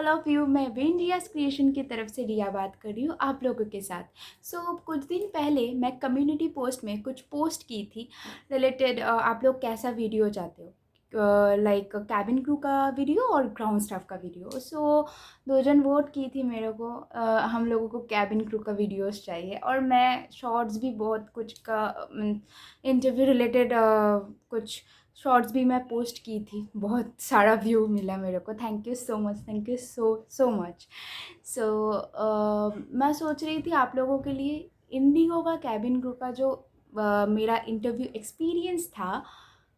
All of you. मैं विंडियास creation की तरफ से रिया बात कर रही हूँ आप लोगों के साथ। कुछ दिन पहले मैं कम्युनिटी पोस्ट में कुछ पोस्ट की थी रिलेटेड आप लोग कैसा वीडियो चाहते हो, लाइक कैबिन क्रू का वीडियो और ग्राउंड स्टाफ का वीडियो। दो जन वोट की थी मेरे को, हम लोगों को कैबिन क्रू का वीडियोस चाहिए और मैं शॉर्ट्स भी बहुत कुछ का इंटरव्यू रिलेटेड कुछ शॉर्ट्स भी मैं पोस्ट की थी। बहुत सारा व्यू मिला मेरे को, thank you so much, thank you so so much. मैं सोच रही थी आप लोगों के लिए इंडिगो का कैबिन क्रू का जो मेरा इंटरव्यू एक्सपीरियंस था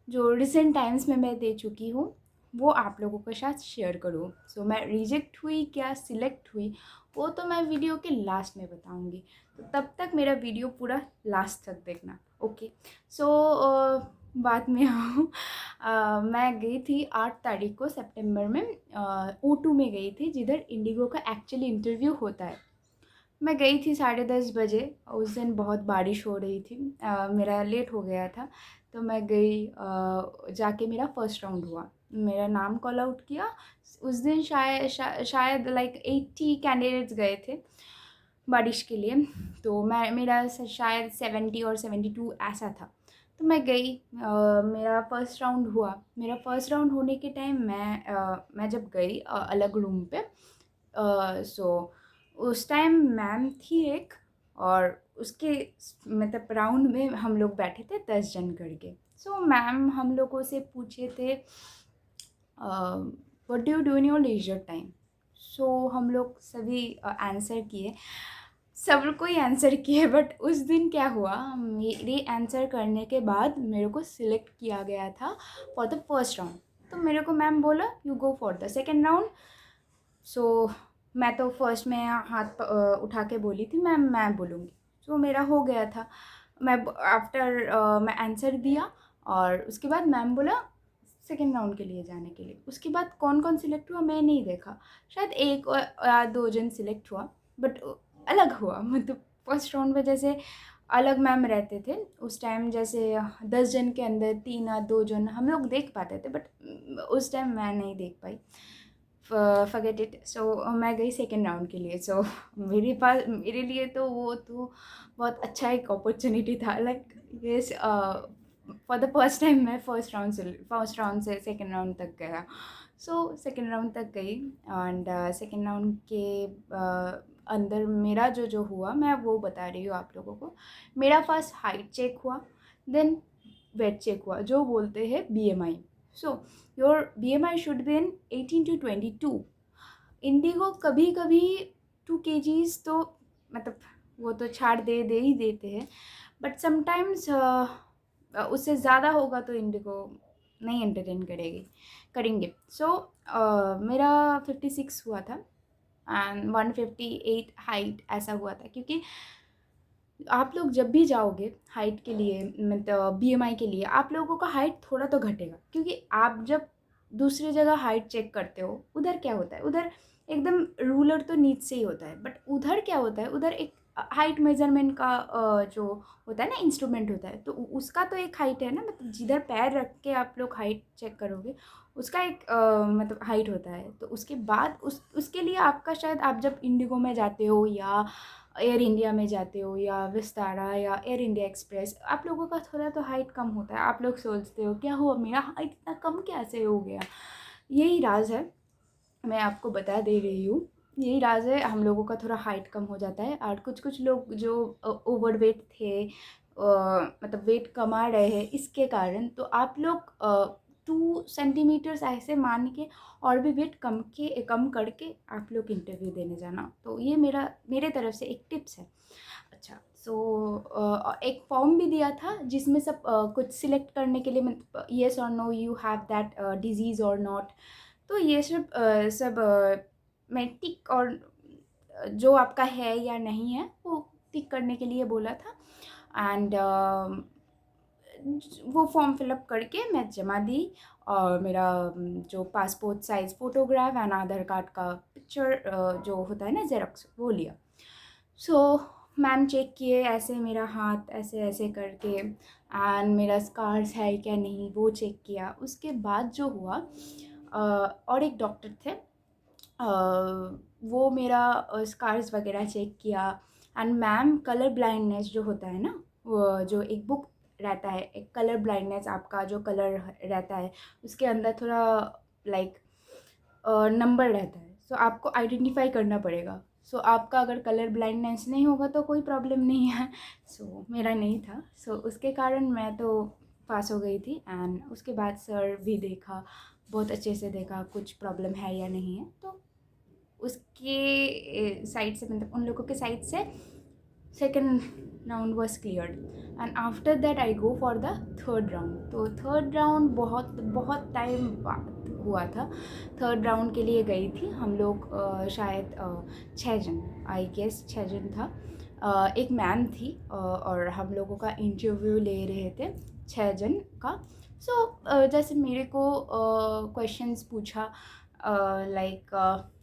जो रिसेंट टाइम्स में मैं दे चुकी हूँ वो आप लोगों के साथ शेयर करूँ। मैं रिजेक्ट हुई क्या सिलेक्ट हुई वो तो मैं वीडियो के लास्ट में बताऊँगी, तो तब तक मेरा वीडियो पूरा लास्ट तक देखना। ओके। बात में आऊँ, मैं गई थी 8 तारीख को सितंबर में O2 में गई थी जिधर इंडिगो का एक्चुअली इंटरव्यू होता है। मैं गई थी 10:30 बजे। उस दिन बहुत बारिश हो रही थी, मेरा लेट हो गया था तो मैं गई, जाके मेरा फर्स्ट राउंड हुआ, मेरा नाम कॉल आउट किया। उस दिन शायद लाइक 80 कैंडिडेट्स गए थे बारिश के लिए, तो मेरा शायद 70 और 72 ऐसा था। तो मैं गई, मेरा फर्स्ट राउंड हुआ। मेरा फर्स्ट राउंड होने के टाइम मैं जब गई अलग रूम पे, सो उस टाइम मैम थी एक, और उसके मतलब राउंड में हम लोग बैठे थे 10 जन करके। मैम हम लोगों से पूछे थे what do you do in your leisure time. हम लोग सभी आंसर किए, सब कोई आंसर किए, बट उस दिन क्या हुआ, मेरे आंसर करने के बाद मेरे को सिलेक्ट किया गया था फॉर द फर्स्ट राउंड। तो मेरे को मैम बोला you go for the second round. मैं तो फर्स्ट में हाथ उठा के बोली थी मैम मैं बोलूँगी, मेरा हो गया था। मैं आफ्टर मैं आंसर दिया और उसके बाद मैम बोला सेकेंड राउंड के लिए जाने के लिए। उसके बाद कौन कौन सिलेक्ट हुआ मैं नहीं देखा, शायद एक या दो जन सिलेक्ट हुआ, बट अलग हुआ। मतलब फर्स्ट राउंड में जैसे अलग मैम रहते थे उस टाइम, जैसे 10 जन के अंदर 3 या 2 जन हम लोग देख पाते थे, बट उस टाइम मैं नहीं देख पाई। Forget it. मैं गई सेकेंड राउंड के लिए। मेरे लिए तो वो तो बहुत अच्छा एक अपॉर्चुनिटी था, like yes, for the first time मैं फर्स्ट राउंड से सेकेंड राउंड तक गया। सेकेंड राउंड तक गई एंड सेकेंड राउंड के अंदर मेरा जो हुआ मैं वो बता रही हूँ आप लोगों को। मेरा फर्स्ट हाइट चेक हुआ, देन वेट चेक हुआ, जो बोलते हैं BMI। Your BMI should be in 18 to 22। Indigo कभी कभी 2 kgs तो मतलब वो तो छाड़ दे ही देते हैं, बट समटाइम्स उससे ज़्यादा होगा तो इंडिगो नहीं एंटरटेन करेंगे। मेरा 56 हुआ था एंड 158 हाइट ऐसा हुआ था, क्योंकि आप लोग जब भी जाओगे हाइट के लिए मतलब BMI के लिए आप लोगों का हाइट थोड़ा तो घटेगा, क्योंकि आप जब दूसरी जगह हाइट चेक करते हो उधर क्या होता है, उधर एकदम रूलर तो नीचे से ही होता है, बट उधर क्या होता है, उधर एक हाइट मेजरमेंट का जो होता है ना इंस्ट्रूमेंट होता है, तो उसका तो एक हाइट है ना, मतलब जिधर पैर रख के आप लोग हाइट चेक करोगे उसका एक मतलब हाइट होता है। तो उसके बाद उसके लिए आपका शायद आप जब इंडिगो में जाते हो या एयर इंडिया में जाते हो या विस्तारा या एयर इंडिया एक्सप्रेस, आप लोगों का थोड़ा तो हाइट कम होता है। आप लोग सोचते हो क्या हुआ मेरा हाइट इतना कम कैसे हो गया। यही राज है, मैं आपको बता दे रही हूँ, यही राज है, हम लोगों का थोड़ा हाइट कम हो जाता है। और कुछ लोग जो ओवरवेट थे, मतलब वेट कमा रहे हैं इसके कारण, तो आप लोग 2 सेंटीमीटर्स ऐसे मान के और भी वेट कम करके आप लोग इंटरव्यू देने जाना। तो ये मेरे तरफ से एक टिप्स है। अच्छा, एक फॉर्म भी दिया था जिसमें सब कुछ सिलेक्ट करने के लिए, मतलब येस और no you have that disease और नॉट। तो ये सब मैं टिक और जो आपका है या नहीं है वो टिक करने के लिए बोला था। एंड वो फॉर्म फिलअप करके मैं जमा दी और मेरा जो passport size photograph and Aadhaar card का पिक्चर जो होता है ना जेरॉक्स, वो लिया। मैम चेक किए ऐसे मेरा हाथ ऐसे ऐसे करके, एंड मेरा स्कार्स है क्या नहीं वो चेक किया। उसके बाद जो हुआ और एक डॉक्टर थे वो मेरा स्कार्स वगैरह चेक किया। एंड मैम कलर ब्लाइंडनेस जो होता है ना, वो जो एक बुक रहता है, एक कलर ब्लाइंडनेस, आपका जो कलर रहता है उसके अंदर थोड़ा लाइक नंबर रहता है, सो आपको आइडेंटिफाई करना पड़ेगा। सो आपका अगर कलर ब्लाइंडनेस नहीं होगा तो कोई प्रॉब्लम नहीं है। सो मेरा नहीं था, सो उसके कारण मैं तो पास हो गई थी। एंड उसके बाद सर भी देखा, बहुत अच्छे से देखा कुछ प्रॉब्लम है या नहीं है, तो उसके साइड से, मतलब उन लोगों के साइड से second round was cleared. And after that I go for the third round. तो थर्ड राउंड बहुत बहुत टाइम बाद हुआ था। थर्ड राउंड के लिए गई थी हम लोग, शायद 6 जन, आई गेस 6 जन था। एक मैम थी, और हम लोगों का इंटरव्यू ले रहे थे 6 जन का। सो जैसे मेरे को क्वेश्चंस पूछा, लाइक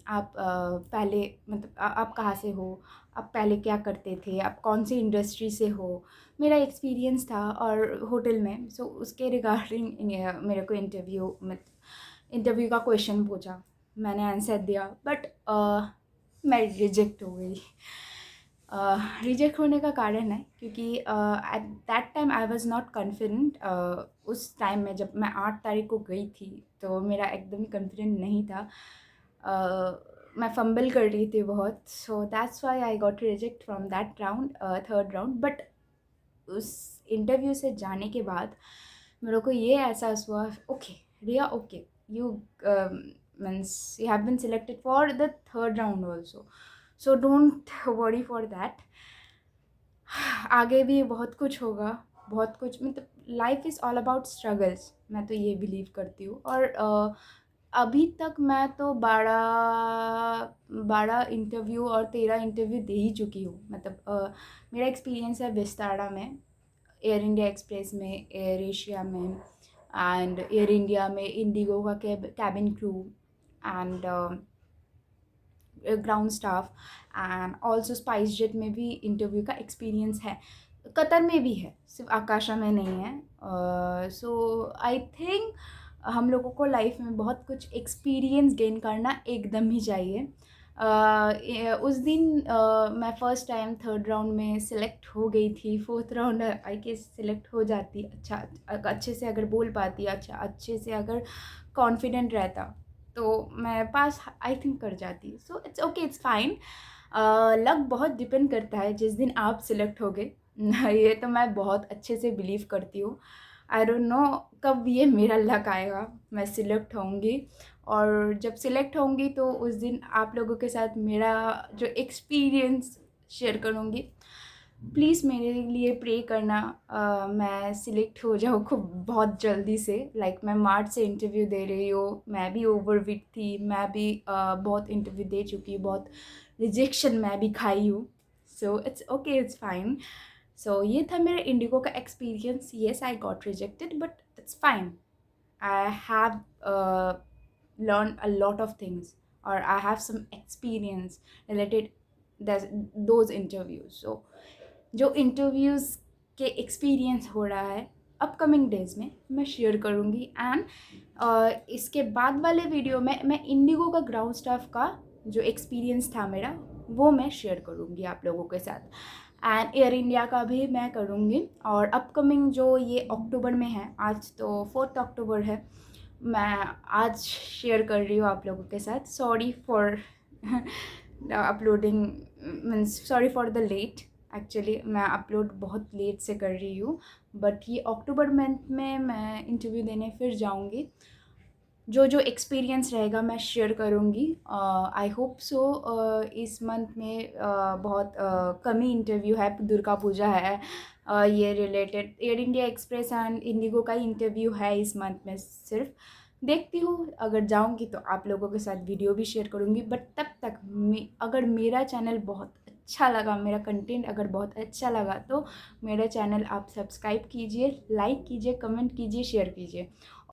आप पहले, मतलब आप कहाँ से हो, आप पहले क्या करते थे, आप कौन सी इंडस्ट्री से हो, मेरा एक्सपीरियंस था और होटल में। सो उसके रिगार्डिंग मेरे को इंटरव्यू का क्वेश्चन पूछा, मैंने आंसर दिया, बट मैं रिजेक्ट हो गई। रिजेक्ट होने का कारण है क्योंकि at that time I was not confident. उस टाइम में जब मैं 8 तारीख को गई थी तो मेरा एकदम कॉन्फिडेंट नहीं था। मैं फंबल कर रही थी बहुत, so that's why I got reject from that round, third round. But उस इंटरव्यू से जाने के बाद मेरे को ये एहसास हुआ, okay Riya, okay you means you have been selected for the third round also, so don't worry for that. आगे भी बहुत कुछ होगा, बहुत कुछ, मतलब life is all about struggles, मैं तो ये बिलीव करती हूँ। और अभी तक मैं तो 12 इंटरव्यू और 13 इंटरव्यू दे ही चुकी हूँ। मतलब मेरा एक्सपीरियंस है विस्तारा में, एयर इंडिया एक्सप्रेस में, एयर एशिया में, एंड एयर इंडिया में इंडिगो का cabin crew, and ground staff, and also spice jet में भी इंटरव्यू का एक्सपीरियंस है। कतर में भी है, सिर्फ आकाशा में नहीं है। सो आई थिंक हम लोगों को लाइफ में बहुत कुछ एक्सपीरियंस गेन करना एकदम ही चाहिए। उस दिन मैं फ़र्स्ट टाइम थर्ड राउंड में सिलेक्ट हो गई थी। Fourth round I guess select हो जाती, अच्छा अच्छे से अगर बोल पाती, अच्छा अच्छे से अगर कॉन्फिडेंट रहता तो मैं पास आई थिंक कर जाती। सो it's okay, it's fine. Luck बहुत डिपेंड करता है जिस दिन आप सिलेक्ट हो गए। ये तो मैं बहुत अच्छे से बिलीव करती हूँ। आई डोंट नो कब ये मेरा लक आएगा, मैं सिलेक्ट होंगी। और जब सिलेक्ट होंगी तो उस दिन आप लोगों के साथ मेरा जो एक्सपीरियंस शेयर करूँगी। प्लीज़ मेरे लिए प्रे करना, मैं सिलेक्ट हो जाऊँ खूब बहुत जल्दी से। लाइक मैं मार्च से इंटरव्यू दे रही हूँ, मैं भी ओवरवेट थी, मैं भी बहुत इंटरव्यू दे चुकी हूँ, बहुत रिजेक्शन मैं भी खाई हूँ। So it's okay, it's fine. So ये था मेरा इंडिगो का experience. Yes I got rejected but it's fine. I have learned a lot of things, or I have some experience related those interviews. So जो interviews के experience हो रहा है upcoming days में मैं शेयर करूँगी। एंड इसके बाद वाले वीडियो में मैं इंडिगो का ग्राउंड स्टाफ का जो एक्सपीरियंस था मेरा वो मैं शेयर करूँगी आप लोगों के साथ। एंड एयर इंडिया का भी मैं करूँगी। और अपकमिंग जो ये अक्टूबर में है, आज तो 4 अक्टूबर है, मैं आज शेयर कर रही हूँ आप लोगों के साथ। Sorry for uploading, means sorry for the late. Actually मैं अपलोड बहुत लेट से कर रही हूँ, बट ये अक्टूबर मंथ में मैं इंटरव्यू देने फिर जाऊँगी। जो जो एक्सपीरियंस रहेगा मैं शेयर करूँगी। I hope so. इस मंथ में बहुत कम ही इंटरव्यू है, दुर्गा पूजा है, ये related air India express and Indigo का ही इंटरव्यू है इस मंथ में सिर्फ। देखती हूँ, अगर जाऊँगी तो आप लोगों के साथ वीडियो भी शेयर करूँगी। बट तब तक अगर मेरा चैनल बहुत अच्छा लगा, मेरा कंटेंट अगर बहुत अच्छा लगा तो मेरा चैनल आप सब्सक्राइब कीजिए, लाइक कीजिए, कमेंट कीजिए, शेयर कीजिए।